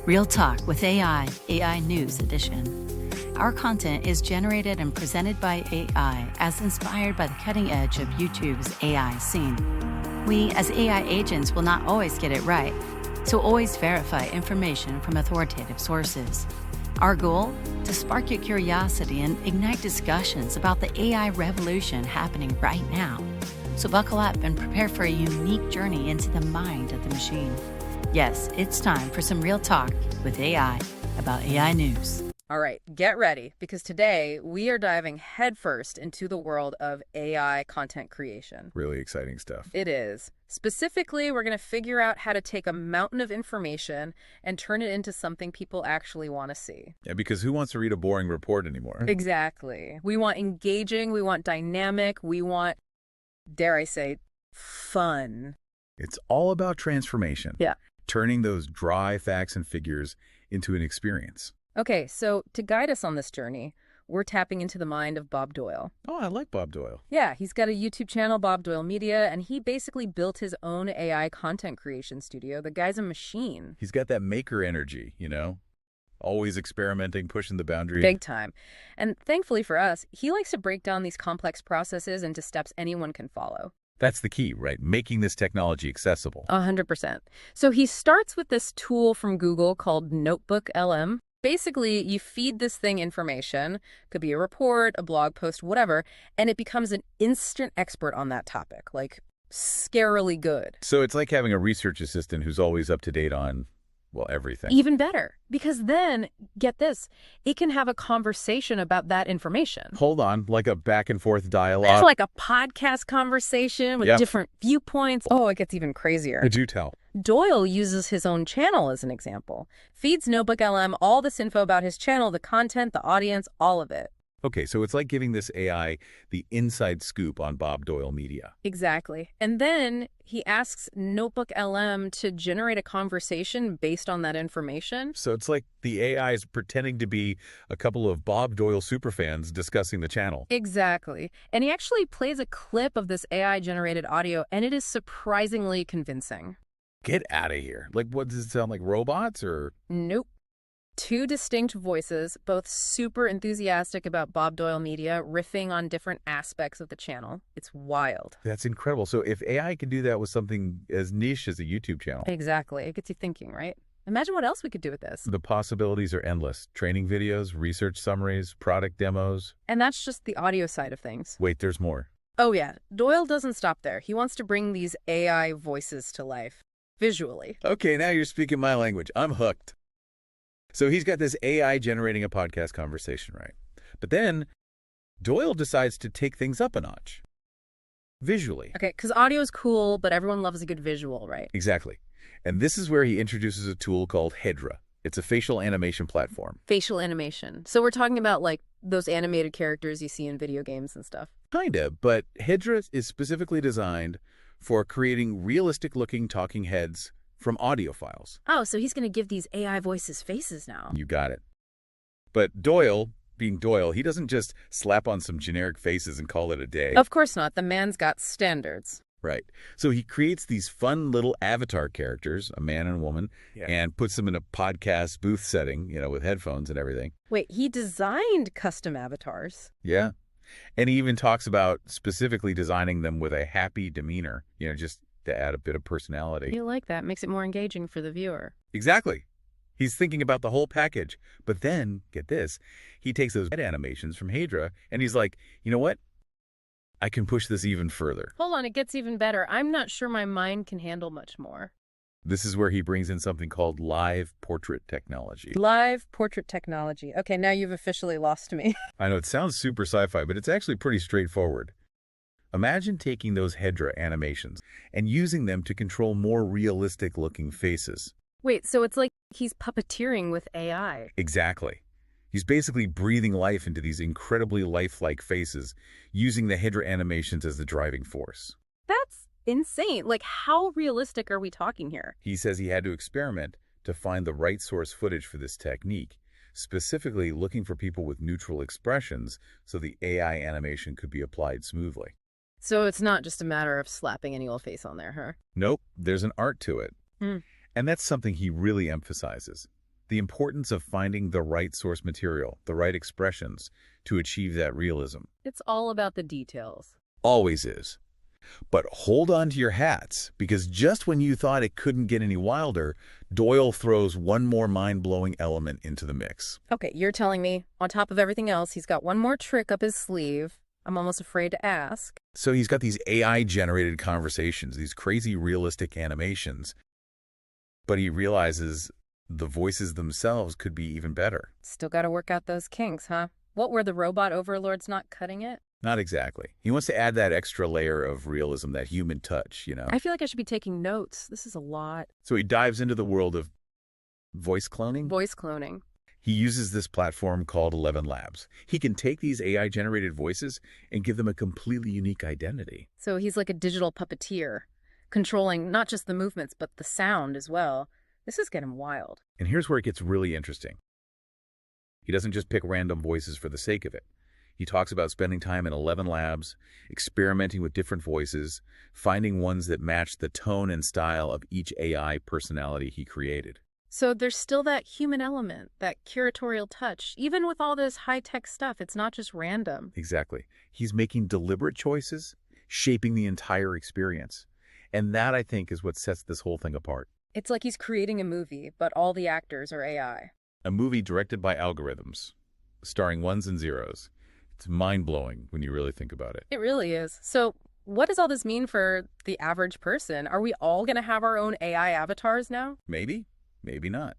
Real Talk with AI News Edition. Our content is generated and presented by AI as inspired by the cutting edge of YouTube's AI scene. We, as AI agents, will not always get it right, so always verify information from authoritative sources. Our goal? To spark your curiosity and ignite discussions about the AI revolution happening right now. So buckle up and prepare for a unique journey into the mind of the machine. Yes, it's time for some real talk with AI about AI news. All right, get ready, because today we are diving headfirst into the world of AI content creation. Really exciting stuff. It is. Specifically, we're going to figure out how to take a mountain of information and turn it into something people actually want to see. Yeah, because who wants to read a boring report anymore? Exactly. We want engaging, we want dynamic, we want, dare I say, fun. It's all about transformation. Yeah. Turning those dry facts and figures into an experience. Okay, so to guide us on this journey, we're tapping into the mind of Bob Doyle. Oh, I like Bob Doyle. Yeah, he's got a YouTube channel, Bob Doyle Media, and he basically built his own AI content creation studio. The guy's a machine. He's got that maker energy, you know? Always experimenting, pushing the boundary. Big time. And thankfully for us, he likes to break down these complex processes into steps anyone can follow. That's the key, right? Making this technology accessible. 100%. So he starts with this tool from Google called Notebook LM. Basically, you feed this thing information, could be a report, a blog post, whatever, and it becomes an instant expert on that topic, like scarily good. So it's like having a research assistant who's always up to date on, well, everything. Even better, because then, get this, it can have a conversation about that information. Hold on, like a back and forth dialogue. It's like a podcast conversation with different viewpoints. Oh, it gets even crazier. Do tell. Doyle uses his own channel as an example. Feeds Notebook LM all this info about his channel, the content, the audience, all of it. Okay, so it's like giving this AI the inside scoop on Bob Doyle Media. Exactly. And then he asks Notebook LM to generate a conversation based on that information. So it's like the AI is pretending to be a couple of Bob Doyle superfans discussing the channel. Exactly. And he actually plays a clip of this AI-generated audio, and it is surprisingly convincing. Get out of here. Like, what does it sound like, robots or? Nope. Two distinct voices, both super enthusiastic about Bob Doyle Media, riffing on different aspects of the channel. It's wild. That's incredible. So if AI can do that with something as niche as a YouTube channel. Exactly. It gets you thinking, right? Imagine what else we could do with this. The possibilities are endless. Training videos, research summaries, product demos. And that's just the audio side of things. Wait, there's more. Oh yeah, Doyle doesn't stop there. He wants to bring these AI voices to life. Visually. Okay, now you're speaking my language. I'm hooked. So he's got this AI generating a podcast conversation, right? But then Doyle decides to take things up a notch. Visually. Okay, because audio is cool, but everyone loves a good visual, right? Exactly. And this is where he introduces a tool called Hedra. It's a facial animation platform. Facial animation. So we're talking about like those animated characters you see in video games and stuff. Kinda, but Hedra is specifically designed for creating realistic-looking talking heads from audio files. Oh, so he's going to give these AI voices faces now. You got it. But Doyle, being Doyle, he doesn't just slap on some generic faces and call it a day. Of course not. The man's got standards. Right. So he creates these fun little avatar characters, a man and a woman, and puts them in a podcast booth setting, you know, with headphones and everything. Wait, he designed custom avatars? Yeah. And he even talks about specifically designing them with a happy demeanor, you know, just to add a bit of personality. You like that. Makes it more engaging for the viewer. Exactly. He's thinking about the whole package. But then, get this, he takes those head animations from Hedra and he's like, you know what? I can push this even further. Hold on, it gets even better. I'm not sure my mind can handle much more. This is where he brings in something called live portrait technology. Live portrait technology. Okay, now you've officially lost me. I know it sounds super sci-fi, but it's actually pretty straightforward. Imagine taking those Hedra animations and using them to control more realistic-looking faces. Wait, so it's like he's puppeteering with AI. Exactly. He's basically breathing life into these incredibly lifelike faces, using the Hedra animations as the driving force. That's insane. Like, how realistic are we talking here? He says he had to experiment to find the right source footage for this technique, specifically looking for people with neutral expressions so the AI animation could be applied smoothly. So it's not just a matter of slapping any old face on there, huh? Nope, there's an art to it. Hmm. And that's something he really emphasizes. The importance of finding the right source material, the right expressions to achieve that realism. It's all about the details. Always is. But hold on to your hats, because just when you thought it couldn't get any wilder, Doyle throws one more mind-blowing element into the mix. Okay, you're telling me, on top of everything else, he's got one more trick up his sleeve. I'm almost afraid to ask. So he's got these AI-generated conversations, these crazy realistic animations, but he realizes the voices themselves could be even better. Still got to work out those kinks, huh? What, were the robot overlords not cutting it? Not exactly. He wants to add that extra layer of realism, that human touch, you know? I feel like I should be taking notes. This is a lot. So he dives into the world of voice cloning. Voice cloning. He uses this platform called 11 Labs. He can take these AI-generated voices and give them a completely unique identity. So he's like a digital puppeteer, controlling not just the movements, but the sound as well. This is getting wild. And here's where it gets really interesting. He doesn't just pick random voices for the sake of it. He talks about spending time in 11 labs, experimenting with different voices, finding ones that match the tone and style of each AI personality he created. So there's still that human element, that curatorial touch. Even with all this high-tech stuff, it's not just random. Exactly. He's making deliberate choices, shaping the entire experience. And that, I think, is what sets this whole thing apart. It's like he's creating a movie, but all the actors are AI. A movie directed by algorithms, starring ones and zeros. It's mind-blowing when you really think about it. It really is. So what does all this mean for the average person? Are we all going to have our own AI avatars now? Maybe, maybe not.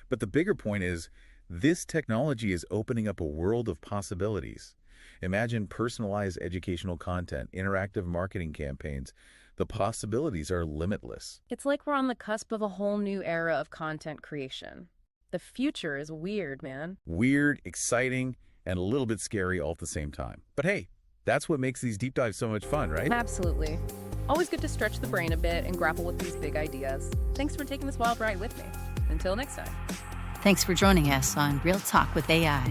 But the bigger point is, this technology is opening up a world of possibilities. Imagine personalized educational content, interactive marketing campaigns. The possibilities are limitless. It's like we're on the cusp of a whole new era of content creation. The future is weird, man. Weird, exciting, and a little bit scary all at the same time. But hey, that's what makes these deep dives so much fun, right? Absolutely. Always good to stretch the brain a bit and grapple with these big ideas. Thanks for taking this wild ride with me. Until next time. Thanks for joining us on Real Talk with AI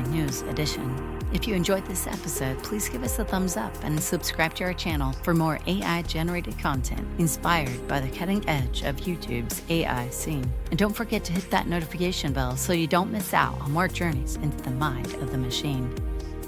News Edition. If you enjoyed this episode, please give us a thumbs up and subscribe to our channel for more AI-generated content inspired by the cutting edge of YouTube's AI scene. And don't forget to hit that notification bell so you don't miss out on more journeys into the mind of the machine.